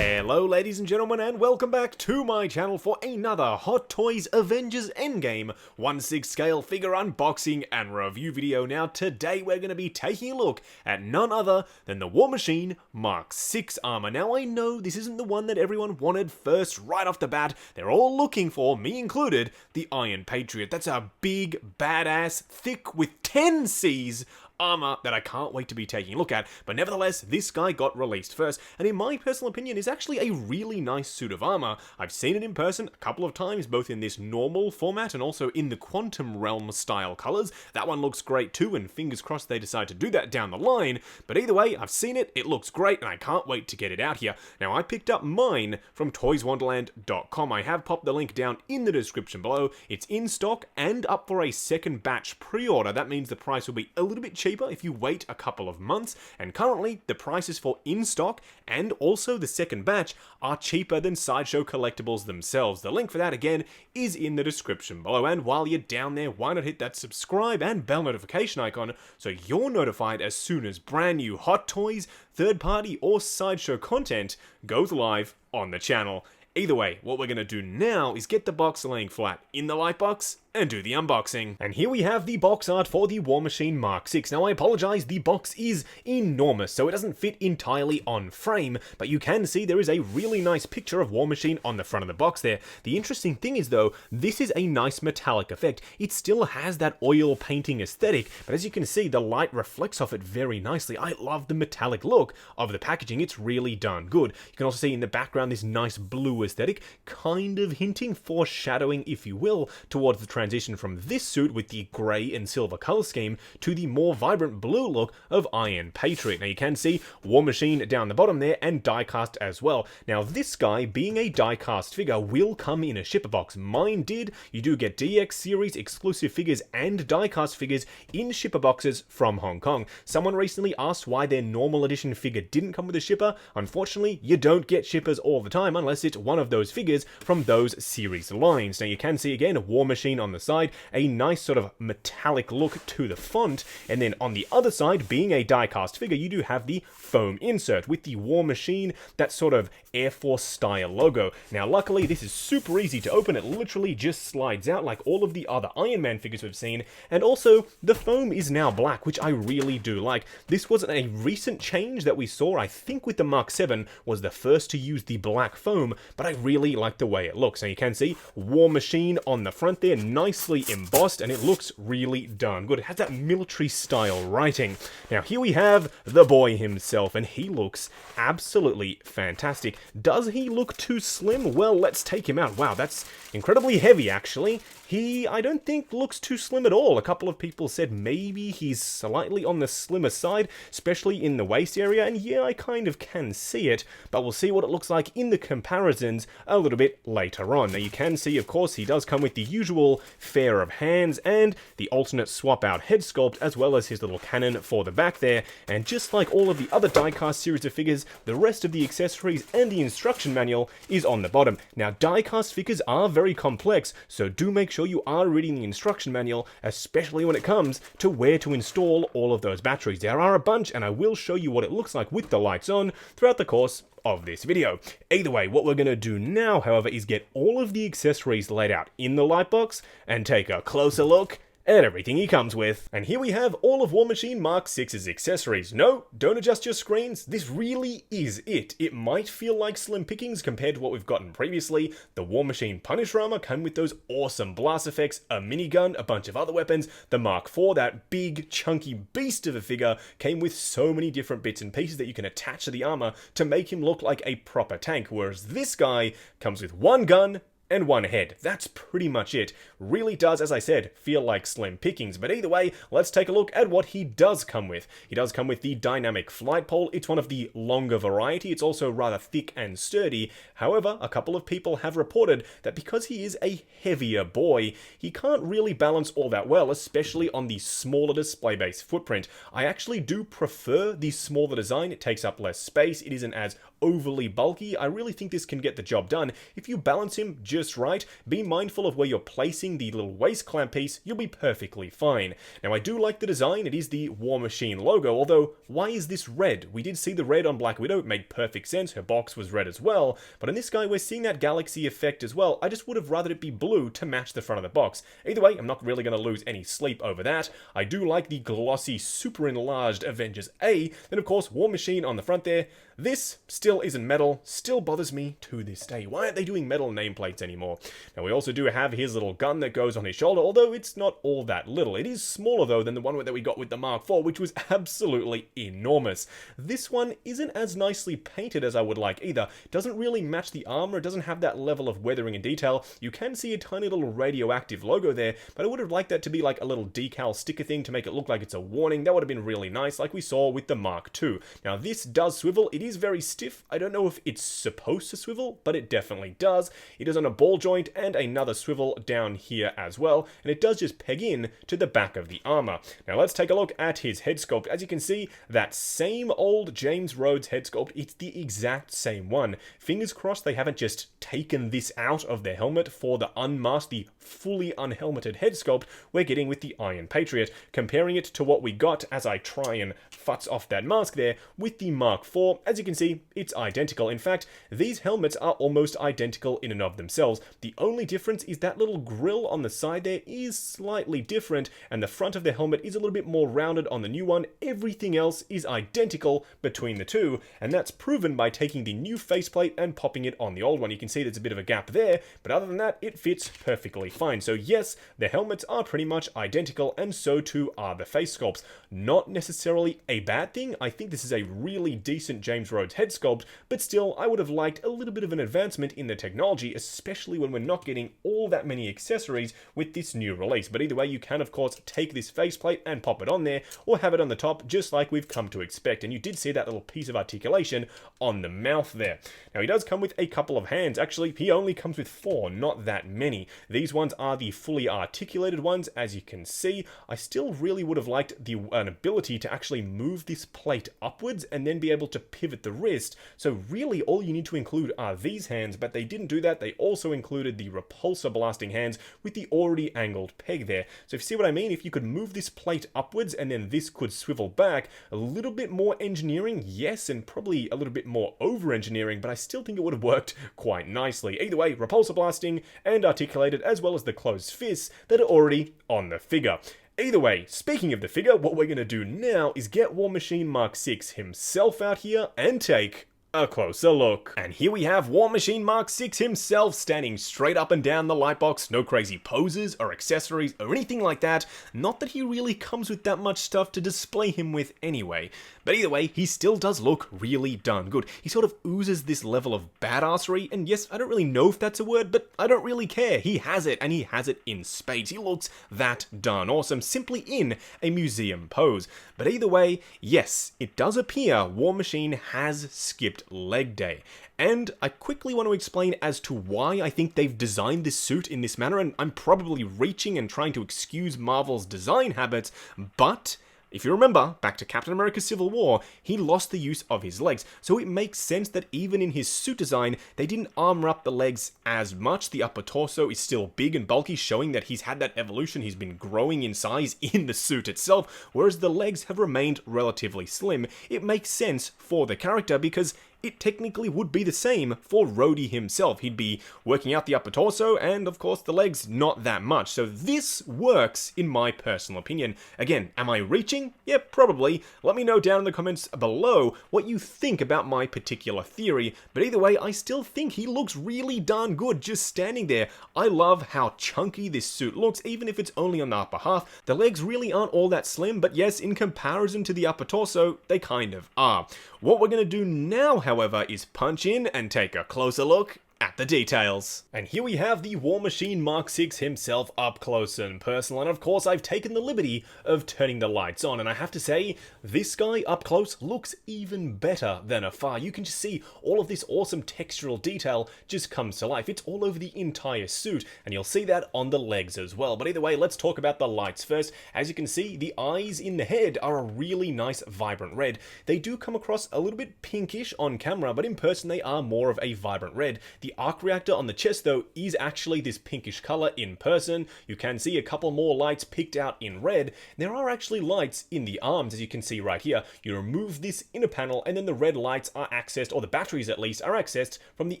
Hello ladies and gentlemen, and welcome back to my channel for another Hot Toys Avengers Endgame 1/6 scale figure unboxing and review video. Now today we're going to be taking a look at none other than the War Machine Mark 6 armor. Now I know this isn't the one that everyone wanted first right off the bat. They're all looking for, me included, the Iron Patriot. That's a big, badass, thick with 10 C's armor that I can't wait to be taking a look at, but nevertheless, this guy got released first, and in my personal opinion, is actually a really nice suit of armor. I've seen it in person a couple of times, both in this normal format and also in the Quantum Realm style colors. That one looks great too, and fingers crossed they decide to do that down the line, but either way, I've seen it, it looks great, and I can't wait to get it out here. Now, I picked up mine from toyswonderland.com. I have popped the link down in the description below. It's in stock and up for a second batch pre-order. That means the price will be a little bit cheaper if you wait a couple of months, and currently the prices for in stock and also the second batch are cheaper than Sideshow Collectibles themselves. The link for that again is in the description below, and while you're down there, why not hit that subscribe and bell notification icon so you're notified as soon as brand new Hot Toys, third party or Sideshow content goes live on the channel. Either way, what we're going to do now is get the box laying flat in the light box and do the unboxing. And here we have the box art for the War Machine Mark 6. Now I apologize, the box is enormous, so it doesn't fit entirely on frame, but you can see there is a really nice picture of War Machine on the front of the box there. The interesting thing is though, this is a nice metallic effect. It still has that oil painting aesthetic, but as you can see, the light reflects off it very nicely. I love the metallic look of the packaging, it's really done good. You can also see in the background this nice blue aesthetic, kind of hinting, foreshadowing if you will, towards the transition from this suit with the grey and silver color scheme to the more vibrant blue look of Iron Patriot. Now you can see War Machine down the bottom there and die-cast as well. Now this guy, being a die-cast figure, will come in a shipper box. Mine did. You do get DX series exclusive figures and die-cast figures in shipper boxes from Hong Kong. Someone recently asked why their normal edition figure didn't come with a shipper. Unfortunately, you don't get shippers all the time unless it's one of those figures from those series lines. Now you can see again War Machine on the side, a nice sort of metallic look to the font, and then on the other side, being a die-cast figure, you do have the foam insert with the War Machine, that sort of Air Force style logo. Now luckily this is super easy to open, it literally just slides out like all of the other Iron Man figures we've seen, and also the foam is now black, which I really do like. This was a recent change that we saw, I think with the Mark 7 was the first to use the black foam, but I really like the way it looks. Now you can see War Machine on the front there, nicely embossed, and it looks really darn good. It has that military style writing. Now here we have the boy himself, and he looks absolutely fantastic. Does he look too slim? Well, let's take him out. Wow, that's incredibly heavy actually. He, I don't think, looks too slim at all. A couple of people said maybe he's slightly on the slimmer side, especially in the waist area, and yeah, I kind of can see it, but we'll see what it looks like in the comparisons a little bit later on. Now you can see, of course, he does come with the usual pair of hands and the alternate swap-out head sculpt, as well as his little cannon for the back there, and just like all of the other die-cast series of figures, the rest of the accessories and the instruction manual is on the bottom. Now, die-cast figures are very complex, so do make sure you are reading the instruction manual, especially when it comes to where to install all of those batteries. There are a bunch, and I will show you what it looks like with the lights on throughout the course of this video. Either way, what we're going to do now, however, is get all of the accessories laid out in the light box and take a closer look at everything he comes with. And here we have all of War Machine Mark 6's accessories. No, don't adjust your screens, this really is it. It might feel like slim pickings compared to what we've gotten previously. The War Machine Punisher armor came with those awesome blast effects, a minigun, a bunch of other weapons. The Mark 4, that big chunky beast of a figure, came with so many different bits and pieces that you can attach to the armor to make him look like a proper tank, whereas this guy comes with one gun and one head. That's pretty much it. Really does, as I said, feel like slim pickings, but either way, let's take a look at what he does come with. He does come with the dynamic flight pole. It's one of the longer variety. It's also rather thick and sturdy. However, a couple of people have reported that because he is a heavier boy, he can't really balance all that well, especially on the smaller display base footprint. I actually do prefer the smaller design. It takes up less space. It isn't as overly bulky. I really think this can get the job done if you balance him just just right, be mindful of where you're placing the little waist clamp piece, you'll be perfectly fine. Now I do like the design, it is the War Machine logo, although why is this red? We did see the red on Black Widow, it made perfect sense, her box was red as well, but in this guy we're seeing that galaxy effect as well. I just would have rather it be blue to match the front of the box. Either way, I'm not really going to lose any sleep over that. I do like the glossy, super enlarged Avengers A, then of course War Machine on the front there. This still isn't metal, still bothers me to this day. Why aren't they doing metal nameplates anymore? Now we also do have his little gun that goes on his shoulder, although it's not all that little. It is smaller though than the one that we got with the Mark IV, which was absolutely enormous. This one isn't as nicely painted as I would like either. It doesn't really match the armor, it doesn't have that level of weathering and detail. You can see a tiny little radioactive logo there, but I would have liked that to be like a little decal sticker thing to make it look like it's a warning. That would have been really nice, like we saw with the Mark II. Now this does swivel, it is very stiff. I don't know if it's supposed to swivel, but it definitely does. It is on a ball joint and another swivel down here as well, and it does just peg in to the back of the armor. Now let's take a look at his head sculpt. As you can see, that same old James Rhodes head sculpt, it's the exact same one. Fingers crossed they haven't just taken this out of their helmet for the unmasked, the fully unhelmeted head sculpt we're getting with the Iron Patriot, comparing it to what we got as I try and futz off that mask there with the Mark IV. As you can see, it's identical. In fact, these helmets are almost identical in and of themselves. The only difference is that little grill on the side there is slightly different, and the front of the helmet is a little bit more rounded on the new one. Everything else is identical between the two, and that's proven by taking the new faceplate and popping it on the old one. You can see there's a bit of a gap there, but other than that, it fits perfectly fine. So yes, the helmets are pretty much identical, and so too are the face sculpts. Not necessarily a bad thing. I think this is a really decent James Rhodes head sculpt, but still, I would have liked a little bit of an advancement in the technology, especially when we're not getting all that many accessories with this new release. But either way, you can of course take this faceplate and pop it on there, or have it on the top, just like we've come to expect. And you did see that little piece of articulation on the mouth there. Now, he does come with a couple of hands. Actually, he only comes with 4, not that many. These ones are the fully articulated ones, as you can see. I still really would have liked an ability to actually move this plate upwards and then be able to pivot the wrist. So really, all you need to include are these hands, but they didn't do that. They also included the repulsor blasting hands with the already angled peg there. So if you see what I mean, if you could move this plate upwards and then this could swivel back, a little bit more engineering, yes, and probably a little bit more over-engineering, but I still think it would have worked quite nicely. Either way, repulsor blasting and articulated, as well as the closed fists that are already on the figure. Either way, speaking of the figure, what we're going to do now is get War Machine Mark VI himself out here and take a closer look. And here we have War Machine Mark VI himself standing straight up and down the lightbox. No crazy poses or accessories or anything like that. Not that he really comes with that much stuff to display him with anyway. But either way, he still does look really darn good. He sort of oozes this level of badassery, and yes, I don't really know if that's a word, but I don't really care. He has it, and he has it in spades. He looks that darn awesome, simply in a museum pose. But either way, yes, it does appear War Machine has skipped leg day. And I quickly want to explain as to why I think they've designed this suit in this manner, and I'm probably reaching and trying to excuse Marvel's design habits, but if you remember, back to Captain America Civil War, he lost the use of his legs, so it makes sense that even in his suit design, they didn't armor up the legs as much. The upper torso is still big and bulky, showing that he's had that evolution, he's been growing in size in the suit itself, whereas the legs have remained relatively slim. It makes sense for the character because it technically would be the same for Rhodey himself. He'd be working out the upper torso and, of course, the legs not that much. So this works, in my personal opinion. Again, am I reaching? Yeah, probably. Let me know down in the comments below what you think about my particular theory. But either way, I still think he looks really darn good just standing there. I love how chunky this suit looks, even if it's only on the upper half. The legs really aren't all that slim, but yes, in comparison to the upper torso, they kind of are. What we're going to do now, however, is punch in and take a closer look at the details. And here we have the War Machine Mark VI himself up close and personal, and of course I've taken the liberty of turning the lights on, and I have to say, this guy up close looks even better than afar. You can just see all of this awesome textural detail just comes to life. It's all over the entire suit, and you'll see that on the legs as well. But either way, let's talk about the lights first. As you can see, the eyes in the head are a really nice vibrant red. They do come across a little bit pinkish on camera, but in person they are more of a vibrant red. The The arc reactor on the chest though is actually this pinkish color in person. You can see a couple more lights picked out in red. There are actually lights in the arms, as you can see right here. You remove this inner panel and then the red lights are accessed, or the batteries at least, are accessed from the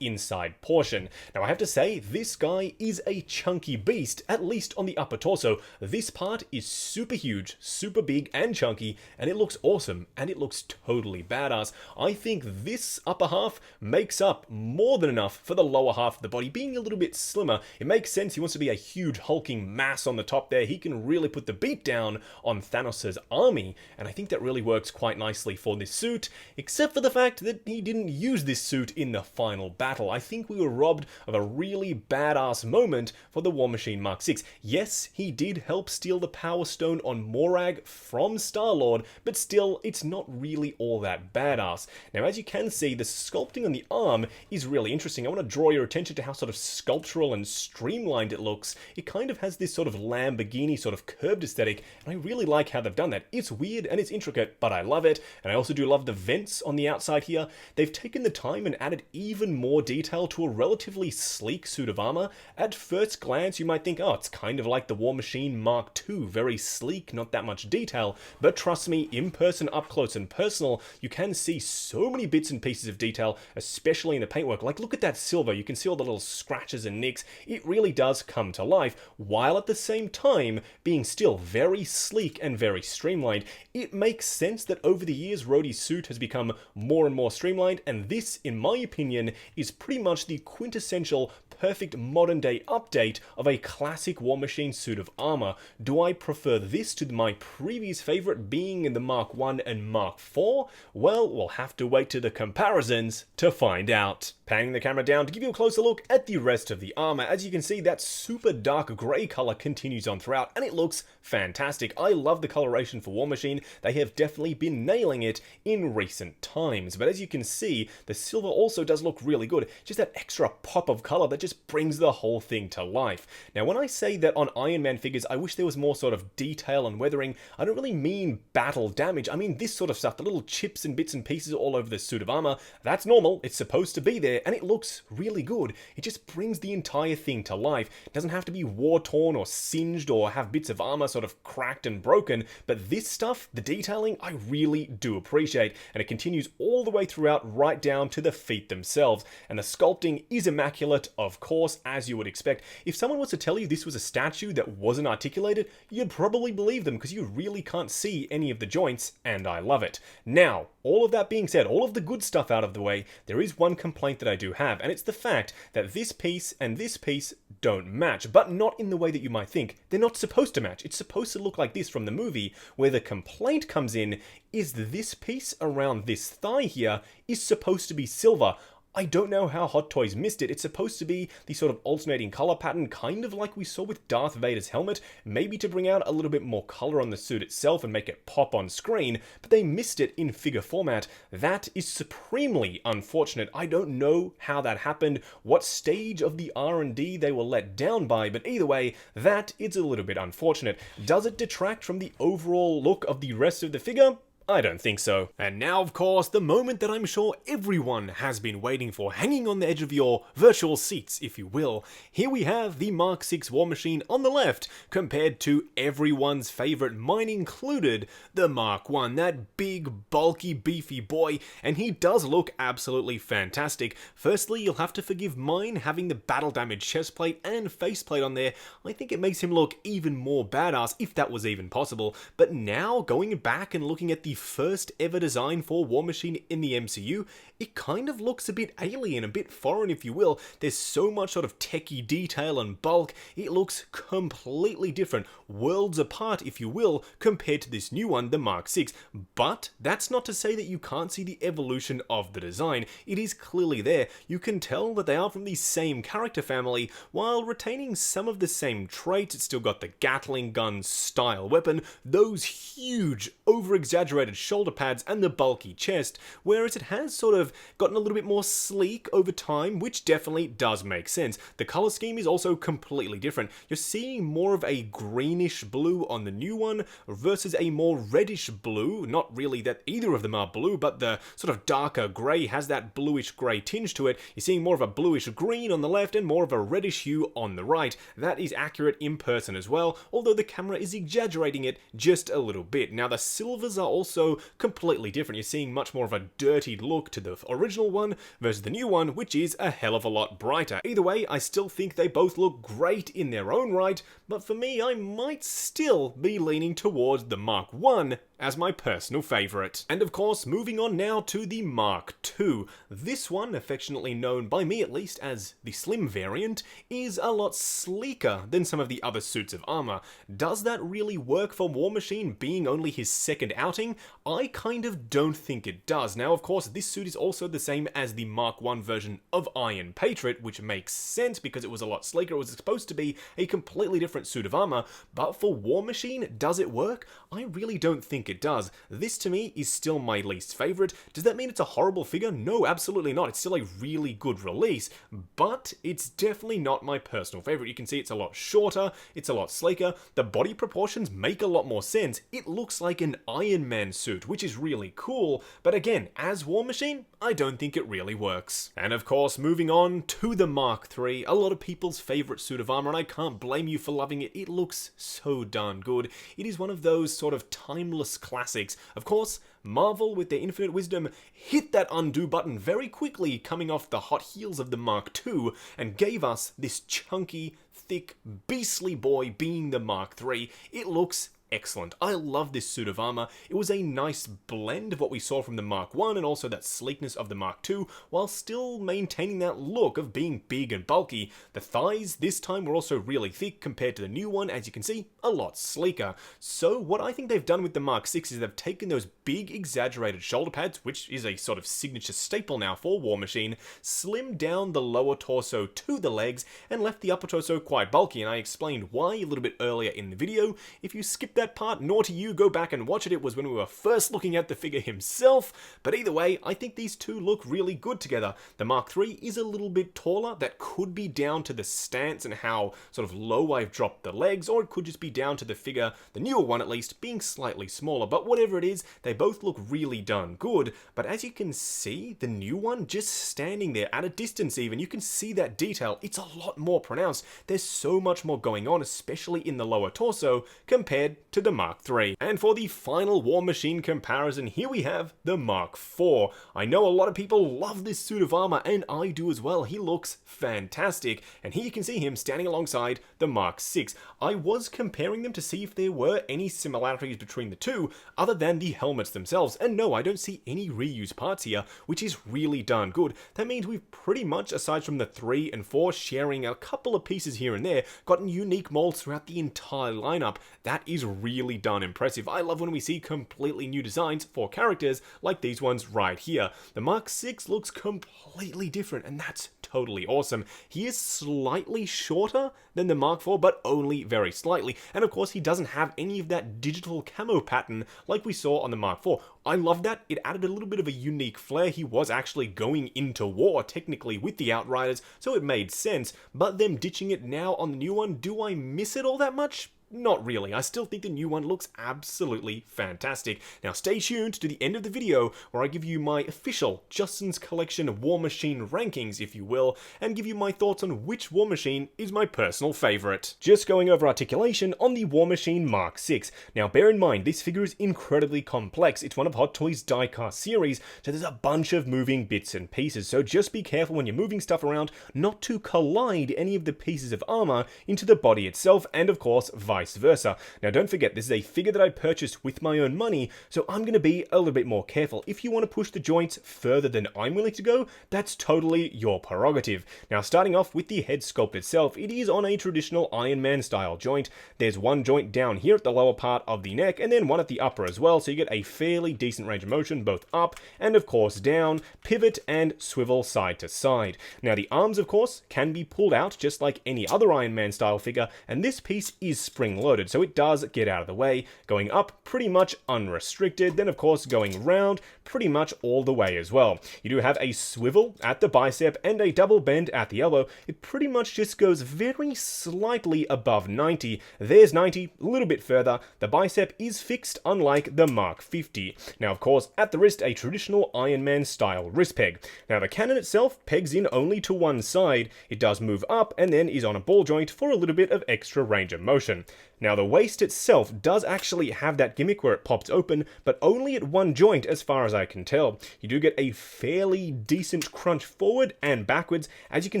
inside portion. Now I have to say, this guy is a chunky beast, at least on the upper torso. This part is super huge, super big and chunky, and it looks awesome, and it looks totally badass. I think this upper half makes up more than enough for the lower half of the body being a little bit slimmer. It makes sense. He wants to be a huge hulking mass on the top there. He can really put the beat down on Thanos' army, and I think that really works quite nicely for this suit, except for the fact that he didn't use this suit in the final battle. I think we were robbed of a really badass moment for the War Machine Mark 6. Yes, he did help steal the Power Stone on Morag from Star-Lord, but still, it's not really all that badass. Now, as you can see, the sculpting on the arm is really interesting. I want to draw your attention to how sort of sculptural and streamlined it looks. It kind of has this sort of Lamborghini sort of curved aesthetic, and I really like how they've done that. It's weird and it's intricate, but I love it, and I also do love the vents on the outside here. They've taken the time and added even more detail to a relatively sleek suit of armor. At first glance, you might think, oh, it's kind of like the War Machine Mark II, very sleek, not that much detail, but trust me, in person, up close and personal, you can see so many bits and pieces of detail, especially in the paintwork. Like, look at that silver, you can see all the little scratches and nicks. It really does come to life, while at the same time being still very sleek and very streamlined. It makes sense that over the years, Rhodey's suit has become more and more streamlined, and this, in my opinion, is pretty much the quintessential perfect modern day update of a classic War Machine suit of armor. Do I prefer this to my previous favorite being in the Mark I and Mark IV? Well, we'll have to wait to the comparisons to find out. Panning the camera down to give you a closer look at the rest of the armor. As you can see, that super dark grey color continues on throughout, and it looks fantastic. I love the coloration for War Machine. They have definitely been nailing it in recent times. But as you can see, the silver also does look really good. Just that extra pop of color that just brings the whole thing to life. Now, when I say that on Iron Man figures, I wish there was more sort of detail and weathering, I don't really mean battle damage. I mean this sort of stuff, the little chips and bits and pieces all over the suit of armor. That's normal. It's supposed to be there, and it looks really good. It just brings the entire thing to life. It doesn't have to be war-torn or singed or have bits of armor sort of cracked and broken, but this stuff, the detailing, I really do appreciate, and it continues all the way throughout right down to the feet themselves, and the sculpting is immaculate, of course, as you would expect. If someone was to tell you this was a statue that wasn't articulated, you'd probably believe them because you really can't see any of the joints, and I love it. Now, all of that being said, all of the good stuff out of the way, there is one complaint that I do have, and it's the fact that this piece and this piece don't match, but not in the way that you might think. They're not supposed to match. It's supposed to look like this from the movie. Where the complaint comes in is this piece around this thigh here is supposed to be silver. I don't know how Hot Toys missed it. It's supposed to be the sort of alternating color pattern, kind of like we saw with Darth Vader's helmet, maybe to bring out a little bit more color on the suit itself and make it pop on screen, but they missed it in figure format. That is supremely unfortunate. I don't know how that happened, what stage of the R&D they were let down by, but either way, that is a little bit unfortunate. Does it detract from the overall look of the rest of the figure? I don't think so. And now, of course, the moment that I'm sure everyone has been waiting for, hanging on the edge of your virtual seats, if you will. Here we have the Mark 6 War Machine on the left, compared to everyone's favorite, mine included, the Mark 1, that big, bulky, beefy boy, and he does look absolutely fantastic. Firstly, you'll have to forgive mine having the battle damage chestplate and faceplate on there. I think it makes him look even more badass, if that was even possible. But now, going back and looking at the first ever design for War Machine in the MCU, it kind of looks a bit alien, a bit foreign if you will. There's so much sort of techie detail and bulk, it looks completely different, worlds apart if you will, compared to this new one, the Mark 6. But that's not to say that you can't see the evolution of the design. It is clearly there. You can tell that they are from the same character family, while retaining some of the same traits. It's still got the Gatling gun style weapon, those huge, over-exaggerated exaggerated shoulder pads and the bulky chest, whereas it has sort of gotten a little bit more sleek over time, which definitely does make sense. The color scheme is also completely different. You're seeing more of a greenish blue on the new one versus a more reddish blue. Not really that either of them are blue, but the sort of darker grey has that bluish grey tinge to it. You're seeing more of a bluish green on the left and more of a reddish hue on the right. That is accurate in person as well, although the camera is exaggerating it just a little bit. Now the silvers are also completely different. You're seeing much more of a dirty look to the original one versus the new one, which is a hell of a lot brighter. Either way, I still think they both look great in their own right, but for me, I might still be leaning towards the Mark 1 as my personal favourite. And of course, moving on now to the Mark II. This one, affectionately known by me at least as the slim variant, is a lot sleeker than some of the other suits of armour. Does that really work for War Machine being only his second outing? I kind of don't think it does. Now of course, this suit is also the same as the Mark I version of Iron Patriot, which makes sense because it was a lot sleeker. It was supposed to be a completely different suit of armour, but for War Machine, does it work? I really don't think it does. This to me is still my least favourite. Does that mean it's a horrible figure? No, absolutely not. It's still a really good release, but it's definitely not my personal favourite. You can see it's a lot shorter, it's a lot sleeker, the body proportions make a lot more sense. It looks like an Iron Man suit, which is really cool, but again, as War Machine, I don't think it really works. And of course, moving on to the Mark III, a lot of people's favourite suit of armour, and I can't blame you for loving it. It looks so darn good. It is one of those sort of timeless classics. Of course, Marvel, with their infinite wisdom, hit that undo button very quickly coming off the hot heels of the Mark II and gave us this chunky, thick, beastly boy being the Mark III. It looks excellent. I love this suit of armor. It was a nice blend of what we saw from the Mark I and also that sleekness of the Mark II, while still maintaining that look of being big and bulky. The thighs this time were also really thick compared to the new one, as you can see, a lot sleeker. So what I think they've done with the Mark VI is they've taken those big exaggerated shoulder pads, which is a sort of signature staple now for War Machine, slimmed down the lower torso to the legs, and left the upper torso quite bulky, and I explained why a little bit earlier in the video. If you skip that part, naughty you, go back and watch it. It was when we were first looking at the figure himself, but either way, I think these two look really good together. The Mark III is a little bit taller. That could be down to the stance and how sort of low I've dropped the legs, or it could just be down to the figure, the newer one at least, being slightly smaller, but whatever it is, they both look really darn good. But as you can see, the new one, just standing there at a distance even, you can see that detail. It's a lot more pronounced. There's so much more going on, especially in the lower torso, compared to the Mark III. And for the final War Machine comparison, here we have the Mark IV. I know a lot of people love this suit of armor, and I do as well. He looks fantastic, and here you can see him standing alongside the Mark VI. I was comparing them to see if there were any similarities between the two, other than the helmets themselves, and no, I don't see any reused parts here, which is really darn good. That means we've pretty much, aside from the 3 and 4, sharing a couple of pieces here and there, gotten unique molds throughout the entire lineup. That is really darn impressive. I love when we see completely new designs for characters like these ones right here. The Mark VI looks completely different, and that's totally awesome. He is slightly shorter than the Mark IV, but only very slightly. And of course, he doesn't have any of that digital camo pattern like we saw on the Mark IV. I love that. It added a little bit of a unique flair. He was actually going into war, technically, with the Outriders, so it made sense. But them ditching it now on the new one, do I miss it all that much? Not really. I still think the new one looks absolutely fantastic. Now stay tuned to the end of the video where I give you my official Justin's Collection War Machine rankings, if you will, and give you my thoughts on which War Machine is my personal favourite. Just going over articulation on the War Machine Mark VI. Now bear in mind, this figure is incredibly complex. It's one of Hot Toys' die-cast series, so there's a bunch of moving bits and pieces, so just be careful when you're moving stuff around not to collide any of the pieces of armour into the body itself, and of course vice versa. Now don't forget, this is a figure that I purchased with my own money, so I'm going to be a little bit more careful. If you want to push the joints further than I'm willing to go, that's totally your prerogative. Now starting off with the head sculpt itself, it is on a traditional Iron Man style joint. There's one joint down here at the lower part of the neck, and then one at the upper as well, so you get a fairly decent range of motion both up and of course down, pivot and swivel side to side. Now the arms of course can be pulled out just like any other Iron Man style figure, and this piece is spring spring-loaded, so it does get out of the way, going up pretty much unrestricted, then of course going round pretty much all the way as well. You do have a swivel at the bicep and a double bend at the elbow. It pretty much just goes very slightly above 90. There's 90, a little bit further. The bicep is fixed, unlike the Mark 50. Now, of course, at the wrist, a traditional Iron Man style wrist peg. Now, the cannon itself pegs in only to one side. It does move up and then is on a ball joint for a little bit of extra range of motion. Now, the waist itself does actually have that gimmick where it pops open, but only at one joint as far as I can tell. You do get a fairly decent crunch forward and backwards. As you can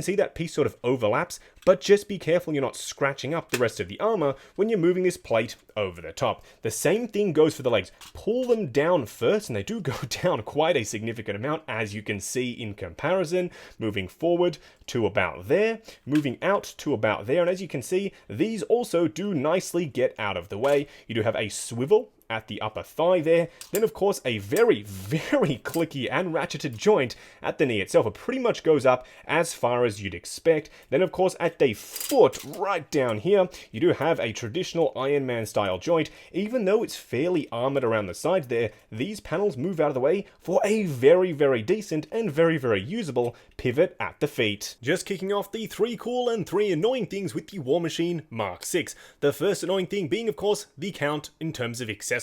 see, that piece sort of overlaps, but just be careful you're not scratching up the rest of the armor when you're moving this plate over the top. The same thing goes for the legs. Pull them down first, and they do go down quite a significant amount, as you can see in comparison. Moving forward to about there, moving out to about there, and as you can see, these also do nicely get out of the way. You do have a swivel at the upper thigh there. Then, of course, a very, very clicky and ratcheted joint at the knee itself. It pretty much goes up as far as you'd expect. Then, of course, at the foot, right down here, you do have a traditional Iron Man style joint. Even though it's fairly armored around the sides there, these panels move out of the way for a very, very decent and very, very usable pivot at the feet. Just kicking off the 3 cool and 3 annoying things with the War Machine Mark 6. The first annoying thing being, of course, the count in terms of accessories.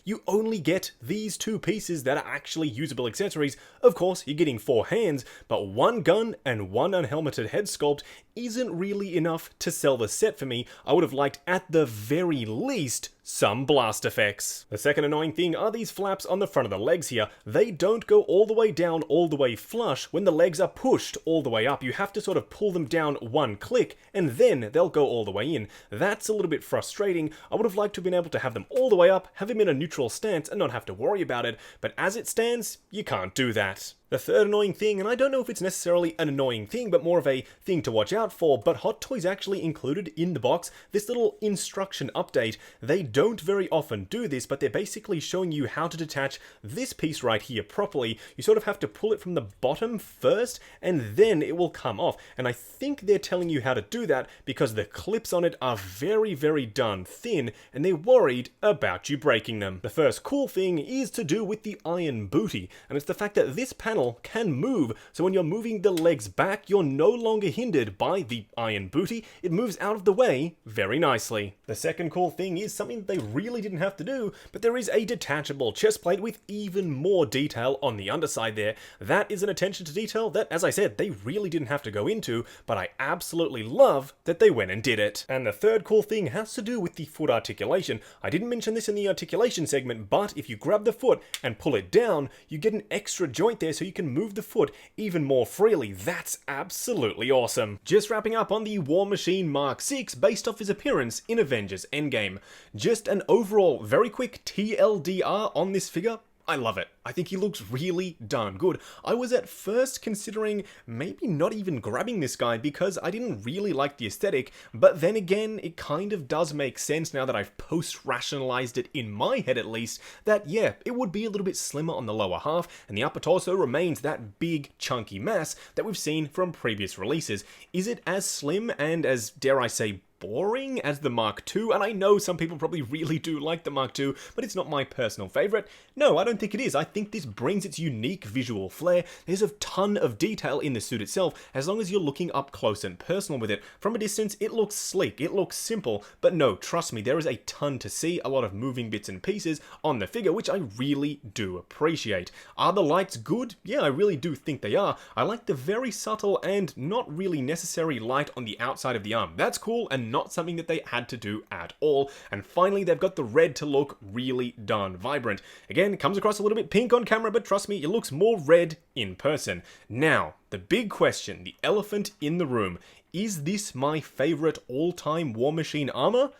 You only get these 2 pieces that are actually usable accessories. Of course, you're getting 4 hands, but 1 gun and 1 unhelmeted head sculpt isn't really enough to sell the set for me. I would have liked, at the very least, some blast effects. The second annoying thing are these flaps on the front of the legs here. They don't go all the way down, all the way flush when the legs are pushed all the way up. You have to sort of pull them down 1 click, and then they'll go all the way in. That's a little bit frustrating. I would have liked to have been able to have them all the way up, have them in a neutral stance, and not have to worry about it, but as it stands, you can't do that. The third annoying thing, and I don't know if it's necessarily an annoying thing, but more of a thing to watch out for, but Hot Toys actually included in the box this little instruction update. They don't very often do this, but they're basically showing you how to detach this piece right here properly. You sort of have to pull it from the bottom first, and then it will come off. And I think they're telling you how to do that because the clips on it are very, very darn thin, and they're worried about you breaking them. The first cool thing is to do with the iron booty, and it's the fact that this panel can move, so when you're moving the legs back, you're no longer hindered by the iron booty. It moves out of the way very nicely. The second cool thing is something that they really didn't have to do, but there is a detachable chest plate with even more detail on the underside there. That is an attention to detail that, as I said, they really didn't have to go into, but I absolutely love that they went and did it. And the third cool thing has to do with the foot articulation. I didn't mention this in the articulation segment, but if you grab the foot and pull it down, you get an extra joint there so you can move the foot even more freely. That's absolutely awesome. Just wrapping up on the War Machine Mark 6 based off his appearance in Avengers Endgame. Just an overall very quick TLDR on this figure. I love it. I think he looks really darn good. I was at first considering maybe not even grabbing this guy because I didn't really like the aesthetic, but then again, it kind of does make sense now that I've post-rationalized it in my head at least, that yeah, it would be a little bit slimmer on the lower half, and the upper torso remains that big chunky mass that we've seen from previous releases. Is it as slim and as, dare I say, boring as the Mark II? And I know some people probably really do like the Mark II, but it's not my personal favorite. No, I don't think it is. I think this brings its unique visual flair. There's a ton of detail in the suit itself, as long as you're looking up close and personal with it. From a distance, it looks sleek, it looks simple, but no, trust me, there is a ton to see, a lot of moving bits and pieces on the figure, which I really do appreciate. Are the lights good? Yeah, I really do think they are. I like the very subtle and not really necessary light on the outside of the arm. That's cool, and not something that they had to do at all. And finally, they've got the red to look really darn vibrant. Again, it comes across a little bit pink on camera, but trust me, it looks more red in person. Now, the big question, the elephant in the room, is this my favorite all-time War Machine armor?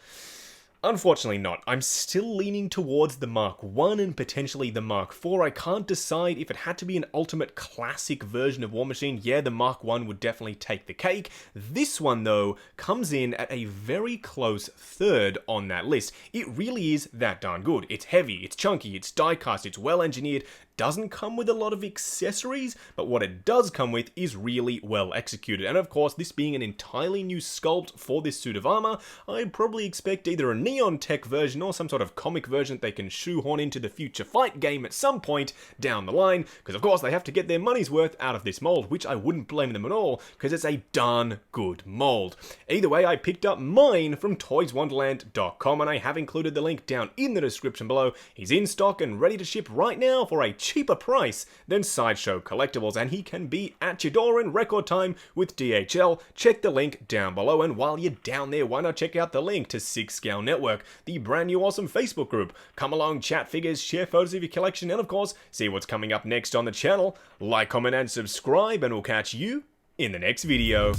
Unfortunately not. I'm still leaning towards the Mark 1 and potentially the Mark 4. I can't decide if it had to be an ultimate classic version of War Machine. Yeah, the Mark 1 would definitely take the cake. This one, though, comes in at a very close third on that list. It really is that darn good. It's heavy, it's chunky, it's die-cast, it's well-engineered, doesn't come with a lot of accessories, but what it does come with is really well executed. And of course, this being an entirely new sculpt for this suit of armor, I'd probably expect either a neon tech version or some sort of comic version that they can shoehorn into the future fight game at some point down the line, because of course they have to get their money's worth out of this mold, which I wouldn't blame them at all, because it's a darn good mold. Either way, I picked up mine from toyswonderland.com, and I have included the link down in the description below. He's in stock and ready to ship right now for a cheaper price than Sideshow Collectibles, and he can be at your door in record time with DHL. Check the link down below, and while you're down there, why not check out the link to 6 Scale Network, the brand new awesome Facebook group. Come along, chat figures, share photos of your collection, and of course, see what's coming up next on the channel. Like, comment, and subscribe, and we'll catch you in the next video.